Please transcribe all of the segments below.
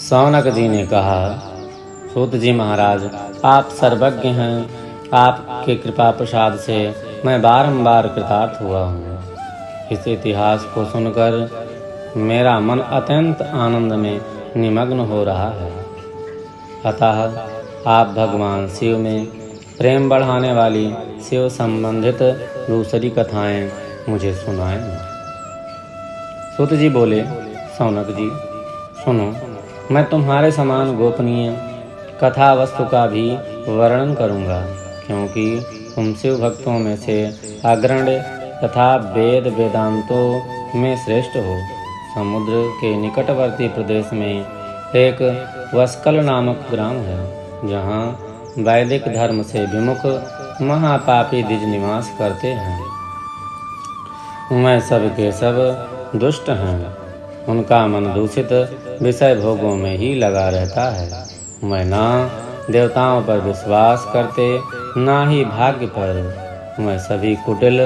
सौनक जी ने कहा, सूत जी महाराज, आप सर्वज्ञ हैं। आपके कृपा प्रसाद से मैं बारंबार कृतार्थ हुआ हूँ। इस इतिहास को सुनकर मेरा मन अत्यंत आनंद में निमग्न हो रहा है। अतः आप भगवान शिव में प्रेम बढ़ाने वाली शिव संबंधित दूसरी कथाएं मुझे सुनाएं। सूत जी बोले, सौनक जी सुनो, मैं तुम्हारे समान गोपनीय कथा वस्तु का भी वर्णन करूंगा, क्योंकि तुम शिव भक्तों में से अग्रण्य तथा वेद वेदांतों में श्रेष्ठ हो। समुद्र के निकटवर्ती प्रदेश में एक वस्कल नामक ग्राम है, जहाँ वैदिक धर्म से विमुख महापापी द्विज निवास करते हैं। वह सब के सब दुष्ट हैं। उनका मन दूषित विषय भोगों में ही लगा रहता है। वह ना देवताओं पर विश्वास करते, ना ही भाग्य पर। वह सभी कुटिल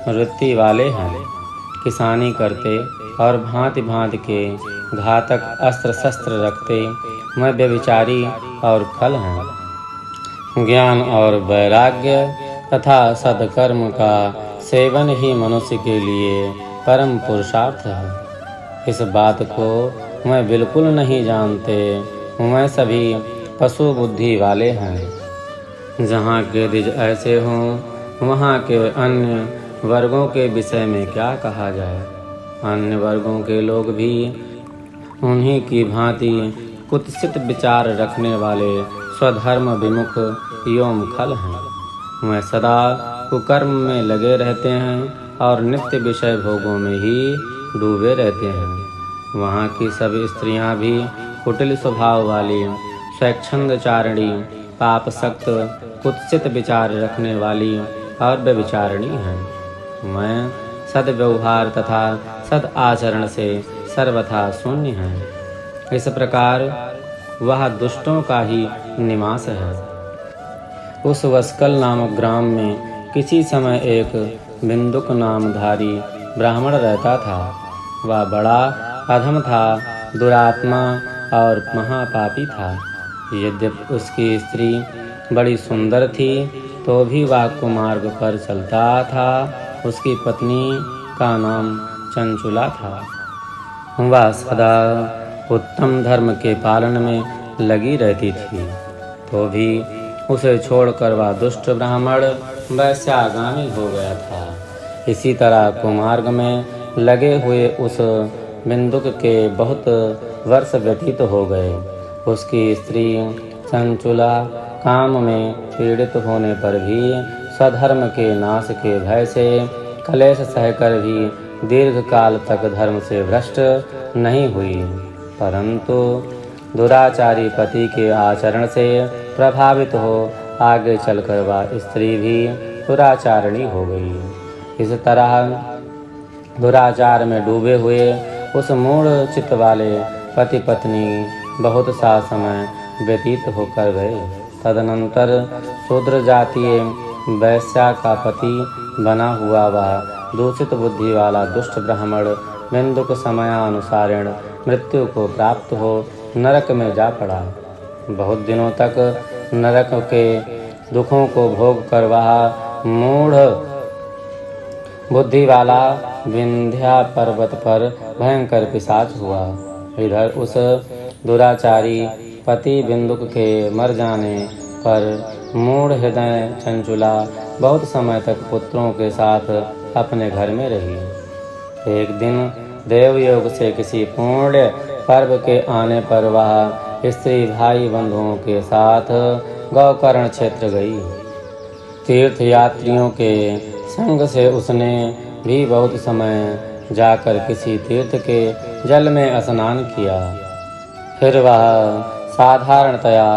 वृत्ति वाले हैं। किसानी करते और भांति भांति के घातक अस्त्र शस्त्र रखते। वह व्यभिचारी और खल हैं। ज्ञान और वैराग्य तथा सद्कर्म का सेवन ही मनुष्य के लिए परम पुरुषार्थ है। इस बात को वह बिल्कुल नहीं जानते। वह सभी पशु बुद्धि वाले हैं। जहाँ के द्विज ऐसे हों, वहाँ के अन्य वर्गों के विषय में क्या कहा जाए। अन्य वर्गों के लोग भी उन्हीं की भांति कुत्सित विचार रखने वाले स्वधर्म विमुख एवं खल हैं। वह सदा कुकर्म में लगे रहते हैं और नित्य विषय भोगों में ही डूबे रहते हैं। वहाँ की सभी स्त्रियाँ भी कुटिल स्वभाव वाली, स्वच्छंदचारिणी, पापसक्त, कुत्सित विचार रखने वाली और व्यभिचारिणी हैं। मैं सद्व्यवहार तथा सद आचरण से सर्वथा शून्य है। इस प्रकार वह दुष्टों का ही निवास है। उस वस्कल नामक ग्राम में किसी समय एक बिंदुक नामधारी ब्राह्मण रहता था। वह बड़ा अधम था, दुरात्मा और महापापी था। यद्यपि उसकी स्त्री बड़ी सुंदर थी, तो भी वह कुमार्ग पर चलता था। उसकी पत्नी का नाम चंचुला था। वह सदा उत्तम धर्म के पालन में लगी रहती थी, तो भी उसे छोड़कर वह दुष्ट ब्राह्मण वैश्यागामी हो गया था। इसी तरह कुमार्ग में लगे हुए उस बिंदुक के बहुत वर्ष व्यतीत हो गए। उसकी स्त्री चंचुला काम में पीड़ित होने पर भी स्वधर्म के नाश के भय से क्लेश सहकर भी दीर्घ काल तक धर्म से भ्रष्ट नहीं हुई, परंतु दुराचारी पति के आचरण से प्रभावित हो आगे चलकर वह स्त्री भी दुराचारिणी हो गई। इस तरह दुराचार में डूबे हुए उस मूढ़ चित्त वाले पति पत्नी बहुत सा समय व्यतीत होकर गए। तदनंतर शूद्र जातीय वैश्या का पति बना हुआ वह दूषित बुद्धि वाला दुष्ट ब्राह्मण बिंदुक समयानुसारेण मृत्यु को प्राप्त हो नरक में जा पड़ा। बहुत दिनों तक नरक के दुखों को भोग कर वह मूढ़ बुद्धि वाला विंध्या पर्वत पर भयंकर पिशाच हुआ। इधर उस दुराचारी पति बिंदुक के मर जाने पर मूढ़ हृदय चंचुला बहुत समय तक पुत्रों के साथ अपने घर में रही। एक दिन देवयोग से किसी पुण्य पर्व के आने पर वह स्त्री भाई बंधुओं के साथ गौकर्ण क्षेत्र गई। तीर्थ यात्रियों के संग से उसने भी बहुत समय जाकर किसी तीर्थ के जल में स्नान किया। फिर वह साधारणतया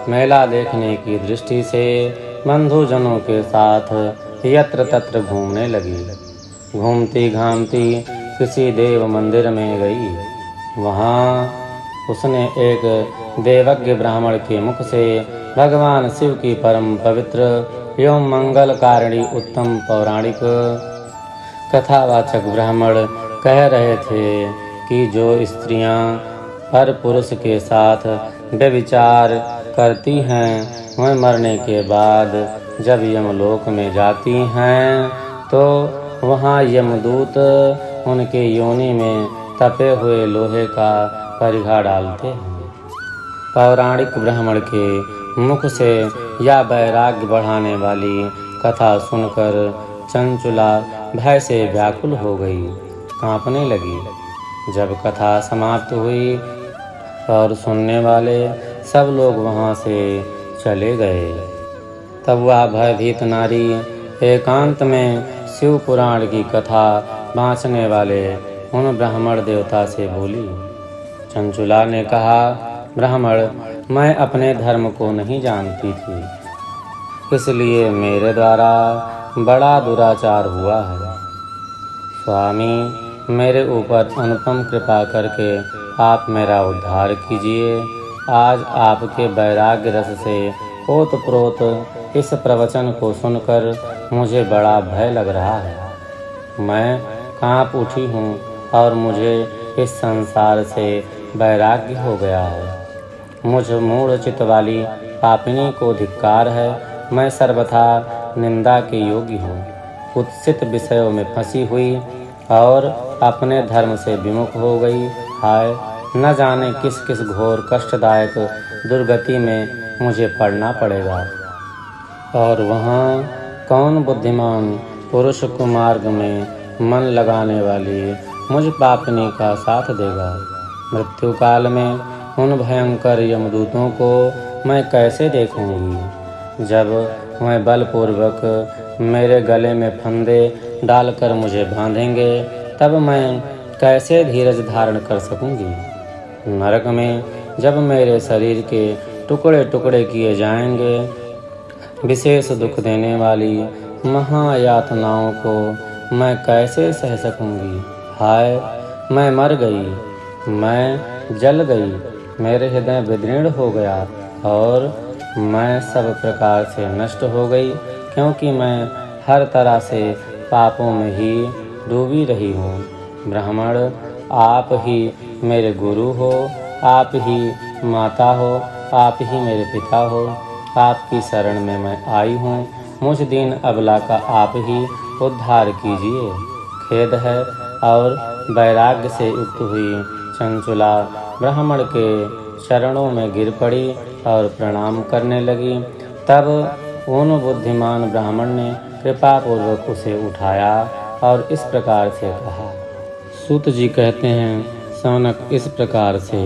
मेला देखने की दृष्टि से बंधुजनों के साथ यत्र तत्र घूमने लगी। घूमती घामती किसी देव मंदिर में गई। वहाँ उसने एक देवज्ञ ब्राह्मण के मुख से भगवान शिव की परम पवित्र एवं मंगलकारिणी उत्तम पौराणिक कथावाचक ब्राह्मण कह रहे थे कि जो स्त्रियां हर पुरुष के साथ व्यभिचार करती हैं, वह मरने के बाद जब यमलोक में जाती हैं तो वहाँ यमदूत उनके योनि में तपे हुए लोहे का परिघा डालते हैं। पौराणिक ब्राह्मण के मुख से या वैराग्य बढ़ाने वाली कथा सुनकर चंचुला भय से व्याकुल हो गई, कांपने लगी। जब कथा समाप्त हुई और सुनने वाले सब लोग वहाँ से चले गए, तब वह भयभीत नारी एकांत में शिव पुराण की कथा बाँचने वाले उन ब्राह्मण देवता से बोली। चंचुला ने कहा, ब्राह्मण, मैं अपने धर्म को नहीं जानती थी, इसलिए मेरे द्वारा बड़ा दुराचार हुआ है। स्वामी, मेरे ऊपर अनुपम कृपा करके आप मेरा उद्धार कीजिए। आज आपके वैराग्य रस से ओतप्रोत इस प्रवचन को सुनकर मुझे बड़ा भय लग रहा है। मैं कांप उठी हूँ और मुझे इस संसार से वैराग्य हो गया है। मुझ मूढ़ चित्त वाली पापिनी को धिक्कार है। मैं सर्वथा निंदा के योग्य हूँ, कुत्सित विषयों में फंसी हुई और अपने धर्म से विमुख हो गई। हाय, न जाने किस किस घोर कष्टदायक दुर्गति में मुझे पड़ना पड़ेगा, और वहाँ कौन बुद्धिमान पुरुष को मार्ग में मन लगाने वाली मुझ पापिनी का साथ देगा। मृत्यु काल में उन भयंकर यमदूतों को मैं कैसे देखूंगी, जब वह बलपूर्वक मेरे गले में फंदे डालकर मुझे बांधेंगे, तब मैं कैसे धीरज धारण कर सकूंगी। नरक में जब मेरे शरीर के टुकड़े टुकड़े किए जाएंगे, विशेष दुख देने वाली महायातनाओं को मैं कैसे सह सकूंगी। हाय, मैं मर गई, मैं जल गई, मेरे हृदय विदीर्ण हो गया और मैं सब प्रकार से नष्ट हो गई, क्योंकि मैं हर तरह से पापों में ही डूबी रही हूँ। ब्राह्मण, आप ही मेरे गुरु हो, आप ही माता हो, आप ही मेरे पिता हो। आपकी शरण में मैं आई हूँ, मुझ दीन अबला का आप ही उद्धार कीजिए। खेद है। और वैराग्य से युक्त हुई चंचुला ब्राह्मण के चरणों में गिर पड़ी और प्रणाम करने लगी। तब उन बुद्धिमान ब्राह्मण ने कृपापूर्वक उसे उठाया और इस प्रकार से कहा। सूत जी कहते हैं, सौनक इस प्रकार से